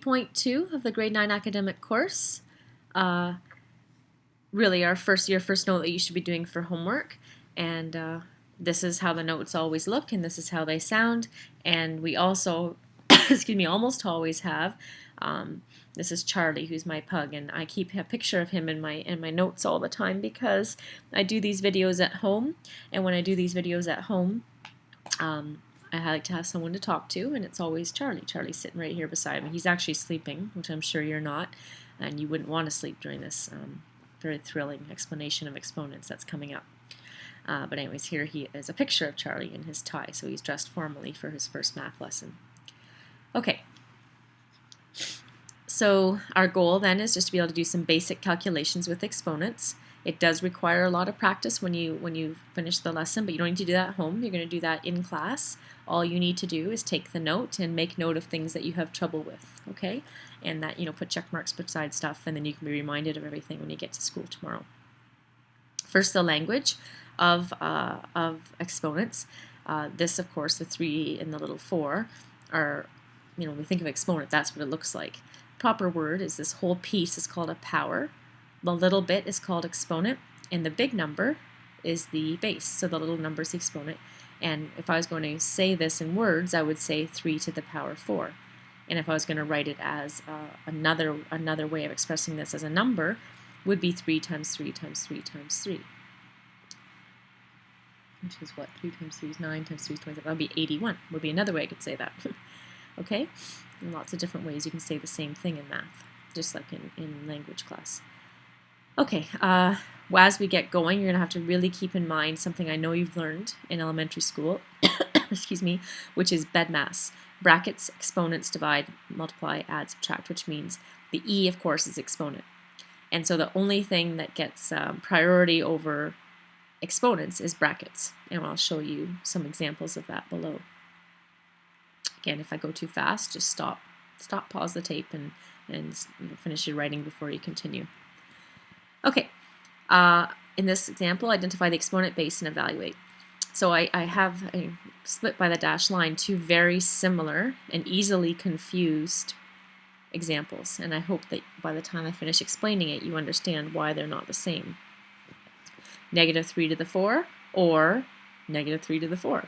Point 2 of the grade 9 academic course. Really your first note that you should be doing for homework, and this is how the notes always look, and this is how they sound, and we also excuse me, almost always have this is Charlie, who's my pug, and I keep a picture of him in my notes all the time because I do these videos at home, and when I do these videos at home, I like to have someone to talk to, and it's always Charlie. Charlie's sitting right here beside me. He's actually sleeping, which I'm sure you're not, and you wouldn't want to sleep during this very thrilling explanation of exponents that's coming up. But anyways, here he is, a picture of Charlie in his tie, so he's dressed formally for his first math lesson. Okay, so our goal then is just to be able to do some basic calculations with exponents. It does require a lot of practice when you finish the lesson, but you don't need to do that at home. You're going to do that in class. All you need to do is take the note and make note of things that you have trouble with, okay? And that, put check marks beside stuff, and then you can be reminded of everything when you get to school tomorrow. First, the language of exponents. This, of course, the 3 and the little 4 are, when we think of exponent, that's what it looks like. Proper word is this whole piece is called a power. The little bit is called exponent, and the big number is the base. So the little number is the exponent. And if I was going to say this in words, I would say 3 to the power 4. And if I was going to write it as another way of expressing this as a number, would be 3 times 3 times 3 times 3. Which is what? 3 times 3 is 9 times 3 is 27. That would be 81. Would be another way I could say that. Okay? And lots of different ways you can say the same thing in math, just like in language class. Okay, as we get going, you're going to have to really keep in mind something I know you've learned in elementary school, excuse me, which is BEDMAS. Brackets, exponents, divide, multiply, add, subtract, which means the E, of course, is exponent. And so the only thing that gets priority over exponents is brackets. And I'll show you some examples of that below. Again, if I go too fast, just stop, pause the tape, and finish your writing before you continue. Okay, in this example, identify the exponent, base, and evaluate. So I have split by the dashed line two very similar and easily confused examples, and I hope that by the time I finish explaining it, you understand why they're not the same. Negative 3 to the 4 or negative 3 to the 4.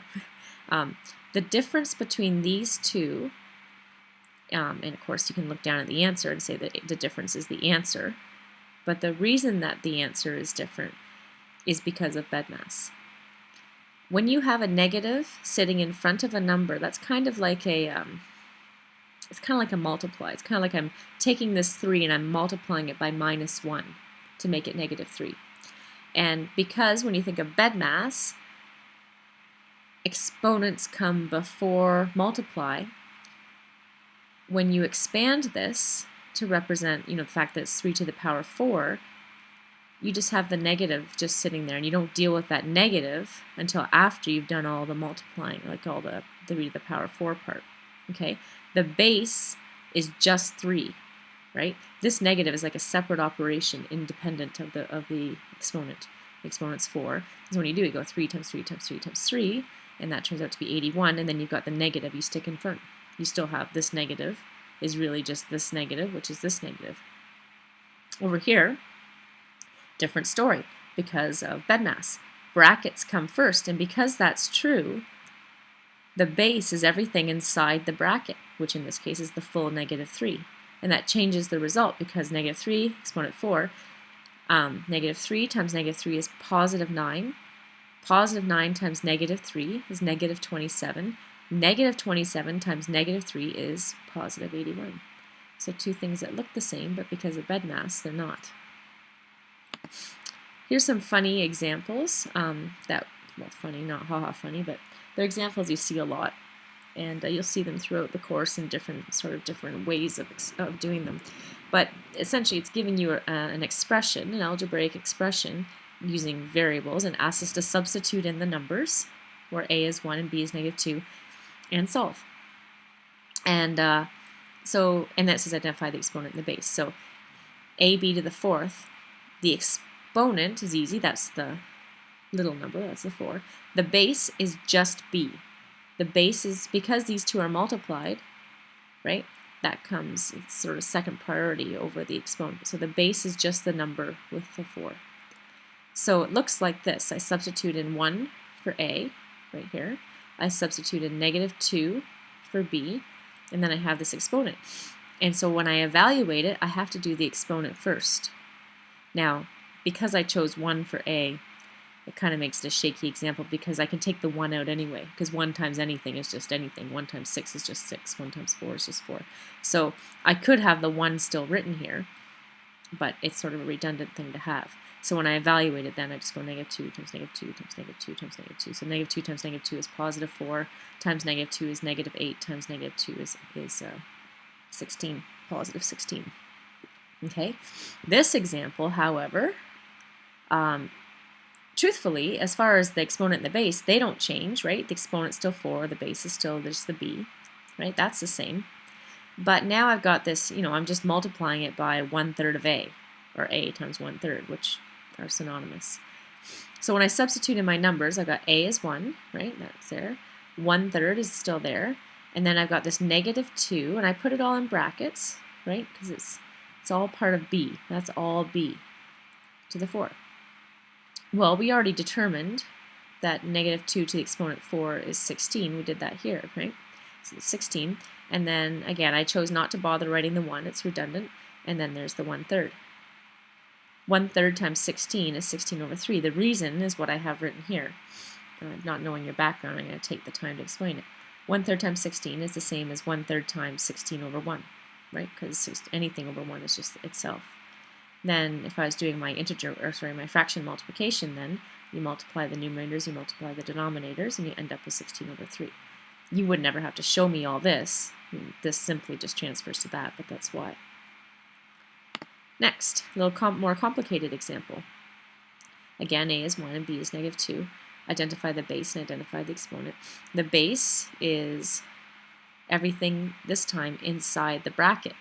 The difference between these two, and of course you can look down at the answer and say that the difference is the answer, but the reason that the answer is different is because of BEDMAS. When you have a negative sitting in front of a number, that's kind of like it's kind of like a multiply. It's kind of like I'm taking this 3 and I'm multiplying it by -1 to make it negative 3. And because when you think of BEDMAS, exponents come before multiply, when you expand this to represent, the fact that it's 3 to the power 4, you just have the negative just sitting there, and you don't deal with that negative until after you've done all the multiplying, like all the 3 to the power 4 part. Okay, the base is just 3, right? This negative is like a separate operation, independent of the exponent. The exponent's 4. So when you do it, you go 3 times 3 times 3 times 3, and that turns out to be 81, and then you've got the negative you stick in front. You still have this negative is really just this negative, which is this negative. Over here, different story because of BEDMAS. Brackets come first, and because that's true, the base is everything inside the bracket, which in this case is the full negative 3. And that changes the result because negative 3, exponent 4, negative 3 times negative 3 is positive 9. Positive 9 times negative 3 is negative 27. Negative 27 times negative 3 is positive 81. So two things that look the same, but because of BEDMAS, they're not. Here's some funny examples funny, not haha funny, but they're examples you see a lot. And you'll see them throughout the course in different ways of doing them. But essentially, it's giving you an expression, an algebraic expression, using variables, and asks us to substitute in the numbers, where a is 1 and b is negative 2, and solve. And that says identify the exponent and the base. So ab to the 4th, the exponent is easy, that's the little number, that's the 4. The base is just b. The base is, because these two are multiplied, right? that comes, it's sort of second priority over the exponent. So the base is just the number with the 4. So it looks like this. I substitute in 1 for A, right here. I substitute in -2 for B, and then I have this exponent. And so when I evaluate it, I have to do the exponent first. Now, because I chose 1 for A, it kind of makes it a shaky example because I can take the 1 out anyway, because 1 times anything is just anything. 1 times 6 is just 6. 1 times 4 is just 4. So I could have the 1 still written here, but it's sort of a redundant thing to have. So when I evaluate it, then I just go -2 times -2 times -2 times -2. So -2 times -2 is +4, times -2 is -8, times -2 is 16, +16. Okay? This example, however, truthfully, as far as the exponent and the base, they don't change, right? The exponent's still 4, the base is still just the b, right? That's the same. But now I've got this, I'm just multiplying it by 1/3 of a, or a times 1/3, which are synonymous. So when I substitute in my numbers, I've got a is 1, right? That's there. 1/3 is still there. And then I've got this -2, and I put it all in brackets, right? Because it's all part of b. That's all b to the 4. Well, we already determined that -2 to the exponent 4 is 16. We did that here, right? So it's 16. And then, again, I chose not to bother writing the 1. It's redundant. And then there's the 1/3. 1/3 times 16 is 16/3. The reason is what I have written here. Not knowing your background, I'm going to take the time to explain it. 1/3 times 16 is the same as 1/3 times 16/1, right? Because anything over 1 is just itself. Then if I was doing my my fraction multiplication, then you multiply the numerators, you multiply the denominators, and you end up with 16/3. You would never have to show me all this. This simply just transfers to that, but that's why. Next, a little more complicated example. Again, a is 1 and b is -2. Identify the base and identify the exponent. The base is everything, this time, inside the bracket.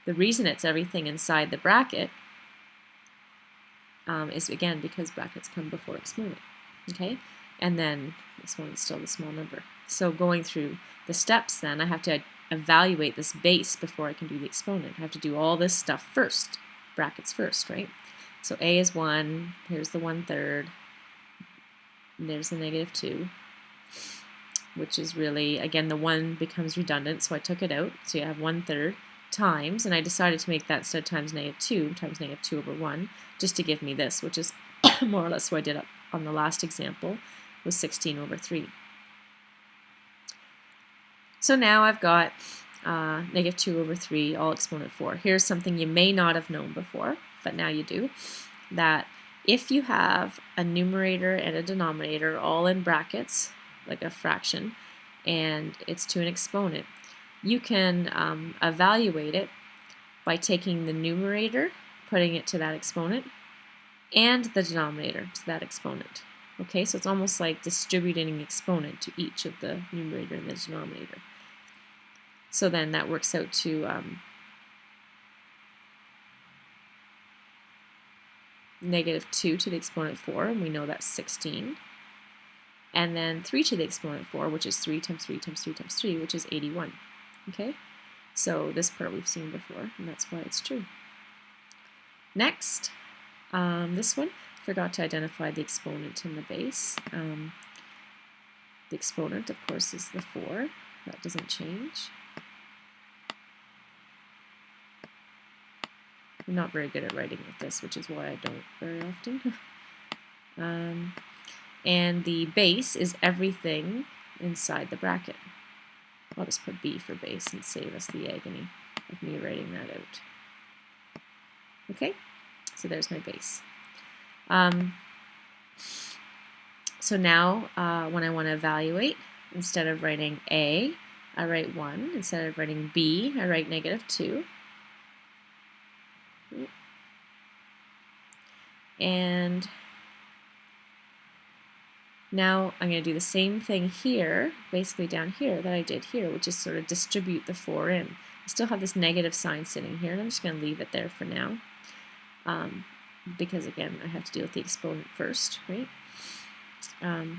The reason it's everything inside the bracket is, again, because brackets come before exponent. Okay? And then this one's still the small number. So going through the steps, then, I have to evaluate this base before I can do the exponent. I have to do all this stuff first. Brackets first, right? So a is 1, here's the 1/3, and there's the -2, which is really, again, the 1 becomes redundant, so I took it out. So you have 1/3 times, and I decided to make that instead of times -2, times -2/1, just to give me this, which is more or less what I did on the last example, was 16/3. So now I've got -2/3, all exponent 4. Here's something you may not have known before, but now you do, that if you have a numerator and a denominator all in brackets, like a fraction, and it's to an exponent, you can evaluate it by taking the numerator, putting it to that exponent, and the denominator to that exponent. Okay, so it's almost like distributing an exponent to each of the numerator and the denominator. So then that works out to -2 to the exponent 4, and we know that's 16. And then 3 to the exponent 4, which is 3 times 3 times 3 times 3, which is 81. Okay? So this part we've seen before, and that's why it's true. Next, this one, forgot to identify the exponent and the base. The exponent, of course, is the 4. That doesn't change. I'm not very good at writing with this, which is why I don't very often. And the base is everything inside the bracket. I'll just put B for base and save us the agony of me writing that out. Okay, so there's my base. So now when I want to evaluate, instead of writing A, I write 1. Instead of writing B, I write -2. And now I'm going to do the same thing here, basically down here, that I did here, which is sort of distribute the 4 in. I still have this negative sign sitting here, and I'm just going to leave it there for now. Because, again, I have to deal with the exponent first, right?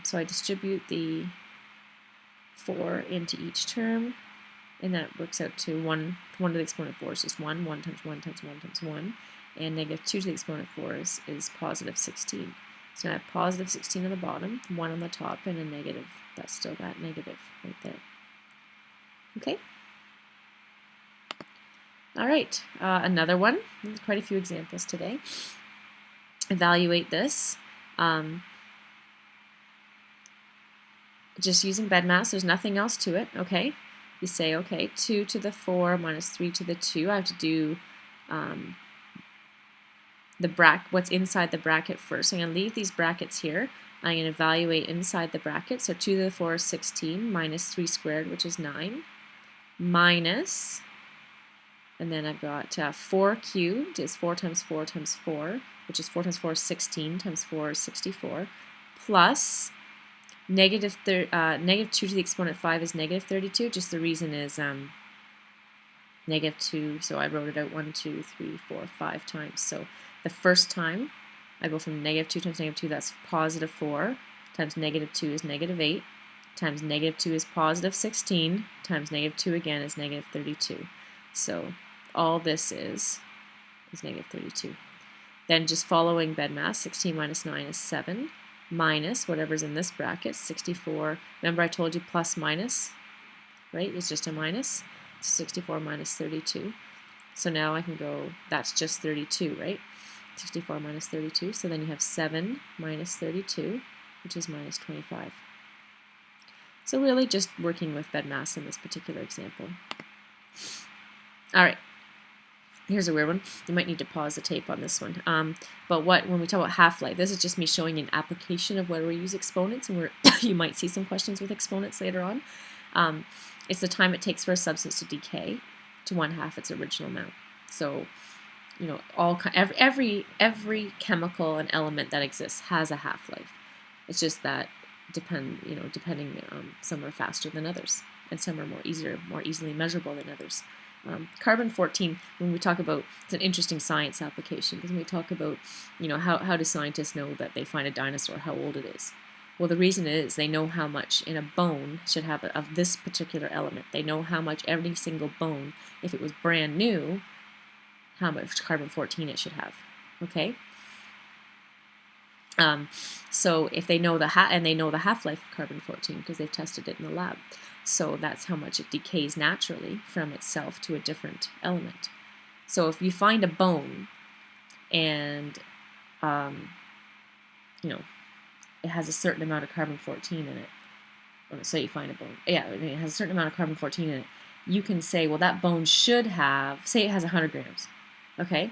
So I distribute the 4 into each term. and that works out to 1 to the exponent 4 is just 1, 1 times 1 times 1 times 1, and negative 2 to the exponent 4 is positive 16. So I have positive 16 on the bottom, 1 on the top, and a negative. That's still that negative right there. Okay? All right, another one. There's quite a few examples today. Evaluate this. Just using BEDMAS, there's nothing else to it, okay? You say, okay, 2 to the 4 minus 3 to the 2. I have to do what's inside the bracket first. I'm going to leave these brackets here. I'm going to evaluate inside the bracket. So 2 to the 4 is 16 minus 3 squared, which is 9, minus, and then I've got 4 cubed is 4 times 4 times 4, which is 4 times 4 is 16 times 4 is 64, plus negative 2 to the exponent 5 is negative 32. Just the reason is negative 2, so I wrote it out 1, 2, 3, 4, 5 times. So the first time I go from negative 2 times negative 2, that's positive 4, times negative 2 is negative 8, times negative 2 is positive 16, times negative 2 again is negative 32. So all this is negative 32. Then just following BEDMAS, 16 minus 9 is 7, minus whatever's in this bracket, 64. Remember I told you plus minus, right? It's just a minus. 64 minus 32. So now I can go, that's just 32, right? 64 minus 32. So then you have 7 minus 32, which is minus 25. So really just working with BEDMAS in this particular example. All right. Here's a weird one. You might need to pause the tape on this one. But when we talk about half-life, this is just me showing an application of where we use exponents, and where you might see some questions with exponents later on. It's the time it takes for a substance to decay to 1/2 its original amount. So, you know, every chemical and element that exists has a half-life. It's just that depending, some are faster than others, and some are more easily measurable than others. Carbon-14, when we talk about, it's an interesting science application, because when we talk about, how do scientists know that they find a dinosaur, how old it is? Well, the reason is they know how much in a bone should have of this particular element. They know how much every single bone, if it was brand new, how much carbon-14 it should have. Okay? So if they know the half-life of carbon-14 because they've tested it in the lab. So that's how much it decays naturally from itself to a different element. So if you find a bone and it has a certain amount of carbon-14 in it. Say you find a bone. Yeah, it has a certain amount of carbon-14 in it. You can say, well, that bone should have, say it has 100 grams. Okay?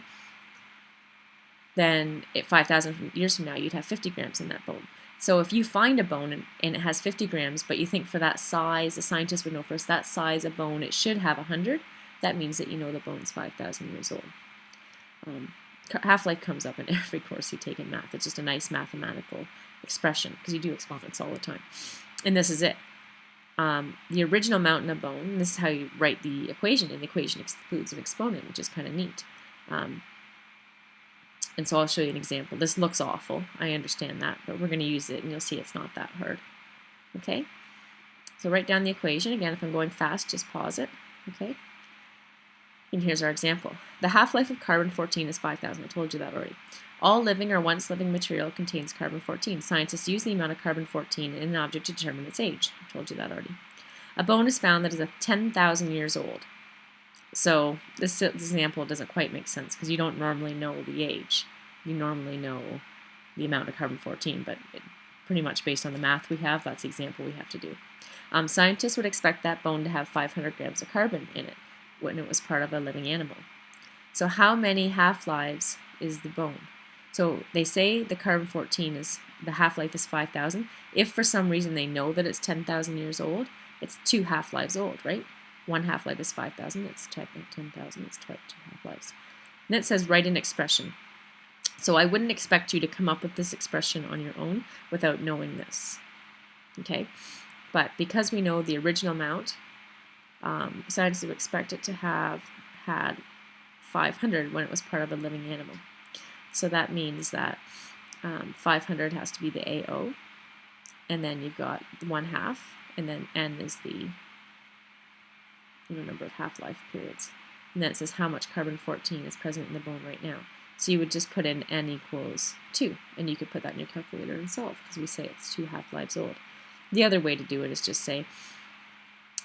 Then 5,000 years from now, you'd have 50 grams in that bone. So if you find a bone and it has 50 grams, but you think for that size, the scientist would know first, that size of bone, it should have 100, that means that you know the bone's 5,000 years old. Half-life comes up in every course you take in math. It's just a nice mathematical expression, because you do exponents all the time. And this is it. The original amount in a bone, this is how you write the equation, and the equation excludes an exponent, which is kind of neat. And so I'll show you an example. This looks awful, I understand that, but we're going to use it, and you'll see it's not that hard. Okay? So write down the equation. Again, if I'm going fast, just pause it. Okay? And here's our example. The half-life of carbon-14 is 5,000. I told you that already. All living or once living material contains carbon-14. Scientists use the amount of carbon-14 in an object to determine its age. I told you that already. A bone is found that is 10,000 years old. So this example doesn't quite make sense, because you don't normally know the age. You normally know the amount of carbon-14, but pretty much based on the math we have, that's the example we have to do. Scientists would expect that bone to have 500 grams of carbon in it when it was part of a living animal. So how many half-lives is the bone? So they say the carbon-14 is, the half-life is 5,000. If for some reason they know that it's 10,000 years old, it's 2 half-lives old, right? 1 half-life is 5,000, it's 10,000, it's 2 half-lives. And then it says write an expression. So I wouldn't expect you to come up with this expression on your own without knowing this. Okay? But because we know the original amount, scientists would expect it to have had 500 when it was part of a living animal. So that means that 500 has to be the AO, and then you've got 1/2, and then N is the in the number of half-life periods. And then it says how much carbon-14 is present in the bone right now. So you would just put in n equals 2, and you could put that in your calculator and solve, because we say it's 2 half-lives old. The other way to do it is just say,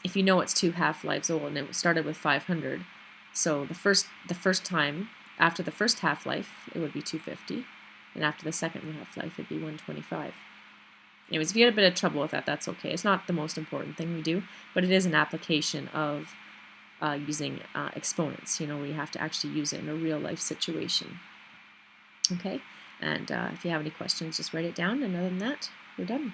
if you know it's 2 half-lives old, and it started with 500, so the first time, after the first half-life, it would be 250, and after the second half-life, it'd be 125. Anyways, if you get a bit of trouble with that, that's okay. It's not the most important thing we do, but it is an application of using exponents, where you have to actually use it in a real-life situation. Okay, and if you have any questions, just write it down, and other than that, we're done.